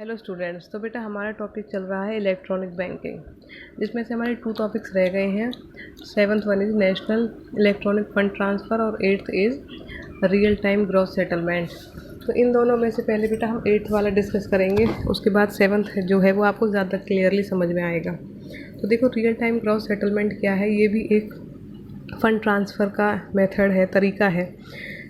Hello students. तो बेटा हमारा टॉपिक चल रहा है इलेक्ट्रॉनिक बैंकिंग, जिसमें से हमारे 2 टॉपिक्स रह गए हैं। 7th one is national electronic fund transfer और 8th is real time gross settlement. तो इन दोनों में से पहले बेटा हम 8th वाला डिस्कस करेंगे, उसके बाद 7th जो है वो आपको ज़्यादा क्लियरली समझ में आएगा। तो देखो, रियल टाइम ग्रॉस सेटलमेंट क्या है, ये भी एक फ़ंड ट्रांसफ़र का मेथड है, तरीका है।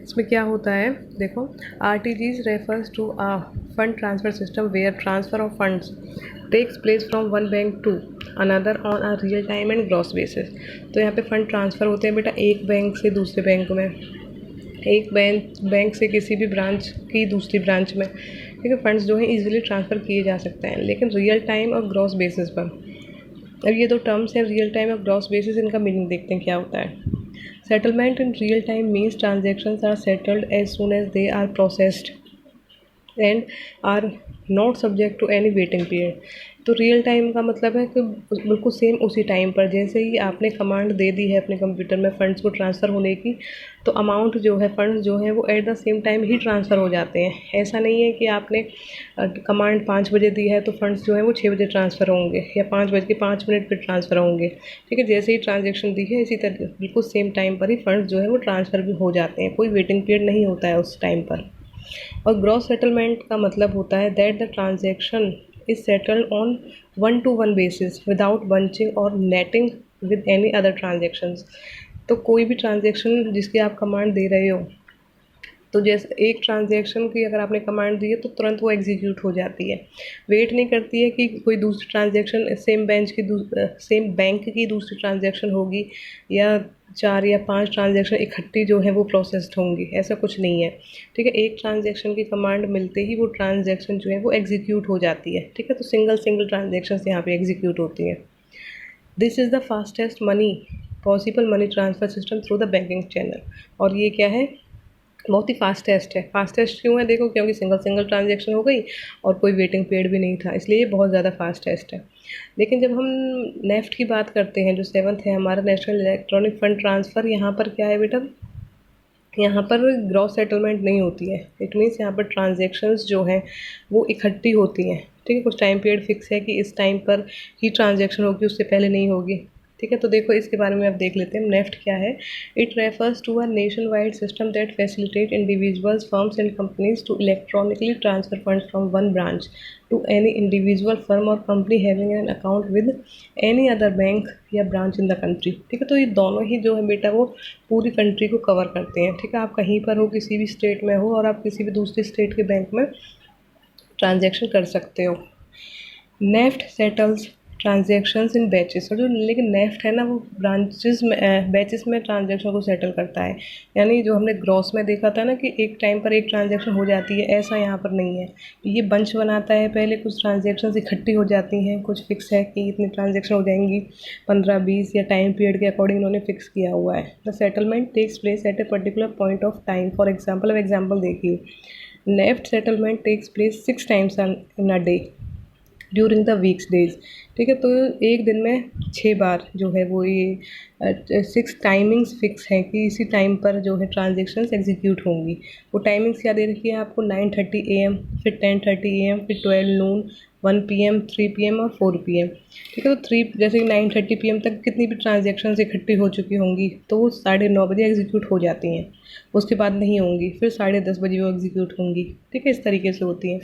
इसमें क्या होता है, देखो, RTGS refers to a fund transfer system where transfer of funds takes place from one bank to another on a real time and gross basis. तो यहाँ पे फ़ंड ट्रांसफ़र होते हैं बेटा एक बैंक से दूसरे बैंक में, एक बैंक से किसी भी ब्रांच की दूसरी ब्रांच में। ठीक है, फंड्स जो है ईजिली ट्रांसफ़र किए जा सकते हैं, लेकिन रियल टाइम और ग्रॉस बेसिस पर। अब ये दो टर्म्स हैं, रियल टाइम और ग्रॉस बेसिस, इनका मीनिंग देखते हैं क्या होता है। Settlement in real time means transactions are settled as soon as they are processed and are not subject to any waiting period। तो रियल टाइम का मतलब है कि बिल्कुल सेम उसी टाइम पर, जैसे ही आपने कमांड दे दी है अपने कंप्यूटर में फ़ंड्स को ट्रांसफ़र होने की, तो अमाउंट जो है, फ़ंड्स जो हैं वो at the same time he transfer हो जाते हैं। ऐसा नहीं है कि आपने कमांड 5 बजे दी है तो फंड्स जो हैं वो 6 बजे ट्रांसफ़र होंगे या 5:05 पर ट्रांसफ़र होंगे। ठीक है, जैसे ही ट्रांजेक्शन दी है इसी तरह बिल्कुल सेम टाइम पर ही फंड्स जो है वो ट्रांसफ़र भी हो जाते हैं, कोई वेटिंग पीरियड नहीं होता है उस टाइम पर। और ग्रॉस सेटलमेंट का मतलब होता है that the transaction is settled on one to one basis without bunching और netting with any other transactions. तो कोई भी ट्रांजेक्शन जिसकी आप कमांड दे रहे हो, तो जैसे एक ट्रांजैक्शन की अगर आपने कमांड दी है तो तुरंत वो एग्जीक्यूट हो जाती है, वेट नहीं करती है कि कोई दूसरी ट्रांजैक्शन सेम बैंक की दूसरी ट्रांजैक्शन होगी या 4 या 5 ट्रांजैक्शन इकट्ठी जो है वो प्रोसेस्ड होंगी, ऐसा कुछ नहीं है। ठीक है, एक ट्रांजैक्शन की कमांड मिलते ही वो ट्रांजैक्शन जो है वो एग्जीक्यूट हो जाती है। ठीक है, तो सिंगल ट्रांजैक्शन यहाँ पे एग्जीक्यूट होती है। This is the fastest possible money transfer system through the banking channel. और ये क्या है, बहुत ही फास्टेस्ट है। फास्टेस्ट क्यों है, देखो, क्योंकि सिंगल ट्रांजैक्शन हो गई और कोई वेटिंग पीरियड भी नहीं था, इसलिए ये बहुत ज़्यादा फास्टेस्ट है। लेकिन जब हम नेफ्ट की बात करते हैं, जो 7th है हमारा, नेशनल इलेक्ट्रॉनिक फ़ंड ट्रांसफ़र, यहाँ पर क्या है बेटा, यहाँ पर ग्रॉस सेटलमेंट नहीं होती है। इट मीन्स यहाँ पर ट्रांजेक्शन्स जो हैं वो इकट्ठी होती हैं। ठीक है, कुछ टाइम पीरियड फिक्स है कि इस टाइम पर ही ट्रांजेक्शन होगी, उससे पहले नहीं होगी। ठीक है, तो देखो इसके बारे में अब देख लेते हैं नेफ्ट क्या है। It refers to a nation wide system that facilitate individuals, firms and companies to electronically transfer funds from one branch to any individual firm और company having an account with any other bank या branch in the country. ठीक है, तो ये दोनों ही जो है बेटा वो पूरी कंट्री को कवर करते हैं। ठीक है, आप कहीं पर हो, किसी भी स्टेट में हो, और आप किसी भी दूसरी स्टेट के बैंक में ट्रांजैक्शन कर सकते हो। नेफ्ट सेटल्स ट्रांजैक्शंस इन बैचेस। और जो लेकिन नेफ्ट है ना, वो ब्रांचेस में, बैचेस में ट्रांजैक्शन को सेटल करता है। यानी जो हमने ग्रॉस में देखा था ना कि एक टाइम पर एक ट्रांजैक्शन हो जाती है, ऐसा यहाँ पर नहीं है। ये बंच बनाता है, पहले कुछ ट्रांजैक्शंस इकट्ठी हो जाती हैं, कुछ फिक्स है कि इतनी ट्रांजैक्शन हो जाएंगी, 15-20 या टाइम पीरियड के अकॉर्डिंग उन्होंने फिक्स किया हुआ है। The settlement takes place at a particular point of time. For example, अब एग्जाम्पल देखिए, NEFT settlement takes place 6 times in a day during the weeks days. ठीक है, तो एक दिन में 6 बार जो है वो ये 6 टाइमिंग्स फिक्स हैं कि इसी टाइम पर जो है ट्रांजेक्शन्स एग्जीक्यूट होंगी। वो टाइमिंग्स क्या दे रखी है आपको, 9:30 AM, फिर 10:30 AM, फिर 12 नून, 1 PM, 3 PM और 4 PM। ठीक है, तो 3 जैसे कि 9:30 PM तक कितनी भी ट्रांजेक्शन्स इकट्ठी हो चुकी होंगी तो वो 9:30 बजे एग्जीक्यूट हो जाती हैं, उसके बाद नहीं होंगी, फिर 10:30 बजे वो एग्जीक्यूट होंगी। ठीक है, इस तरीके से होती हैं।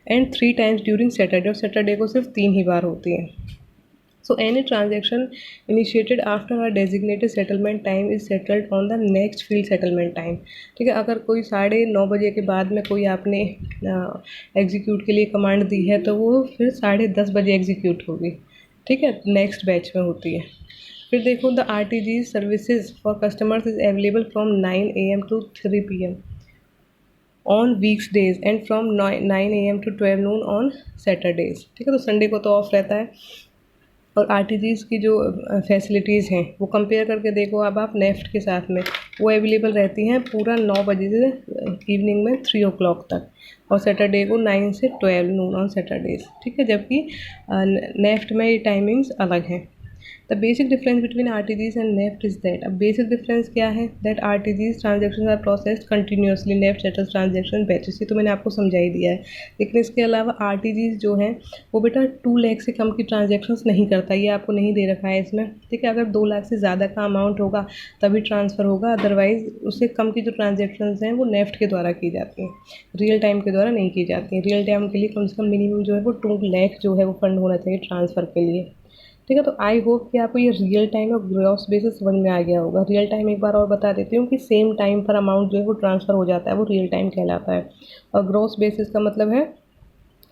एंड 3 टाइम्स ड्यूरिंग सैटरडे, और सैटरडे को सिर्फ 3 ही बार होती है। So any transaction initiated after a designated settlement time is settled on the next field settlement time. ठीक है, अगर कोई 9:30 बजे के बाद में कोई आपने एग्जीक्यूट के लिए कमांड दी है तो वो फिर 10:30 बजे एग्जीक्यूट होगी। ठीक है, नेक्स्ट बैच में होती है। फिर देखो, the RTG services for customers is available from 9 AM to 3 PM on weeks days and from 9 AM to 12 Noon on Saturdays. ठीक है, तो संडे को तो ऑफ रहता है। और RTGs की जो फैसिलिटीज़ हैं वो कंपेयर करके देखो अब आप नेफ्ट के साथ में, वो अवेलेबल रहती हैं पूरा 9 बजे से इवनिंग में 3 o'clock तक, और सैटरडे को 9 से 12 नून ऑन सैटरडेज। ठीक है, जबकि नेफ्ट में ये टाइमिंग्स अलग हैं। The basic difference between RTGS and NEFT is that, अब बेसिक डिफरेंस क्या है, that RTGS transaction are processed continuously, NEFT settles transaction batches, ये तो मैंने आपको समझा ही दिया है। लेकिन इसके अलावा आरटीजीएस जो है वो बेटा 2 लाख से कम की ट्रांजेक्शन्स नहीं करता, ये आपको नहीं दे रखा है इसमें, ठीक है। अगर 2 लाख से ज़्यादा का अमाउंट होगा तभी ट्रांसफ़र होगा, अदरवाइज़ उससे कम की जो ट्रांजेक्शन्स हैं वो नेफ्ट के द्वारा की जाती हैं, रियल टाइम के द्वारा नहीं की जाती हैं। रियल टाइम के लिए कम से कम मिनिमम जो है वो 2 लाख जो है वो फंड होना चाहिए ट्रांसफ़र के लिए, ठीक है। तो आई होप कि आपको ये रियल टाइम और ग्रॉस बेसिस समझ में आ गया होगा। रियल टाइम एक बार और बता देती हूँ कि सेम टाइम पर अमाउंट जो है वो ट्रांसफ़र हो जाता है, वो रियल टाइम कहलाता है। और ग्रॉस बेसिस का मतलब है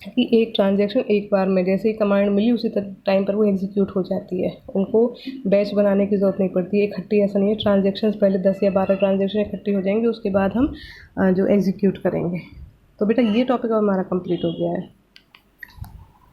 कि एक ट्रांजैक्शन एक बार में जैसे ही कमांड मिली उसी टाइम पर वो एग्जीक्यूट हो जाती है, उनको बैच बनाने की ज़रूरत नहीं पड़ती है इकट्ठी, ऐसा नहीं है ट्रांजैक्शंस पहले 10 या 12 ट्रांजैक्शन इकट्ठी हो जाएंगी, उसके बाद हम जो एग्जीक्यूट करेंगे। तो बेटा ये टॉपिक अब हमारा कंप्लीट हो गया है।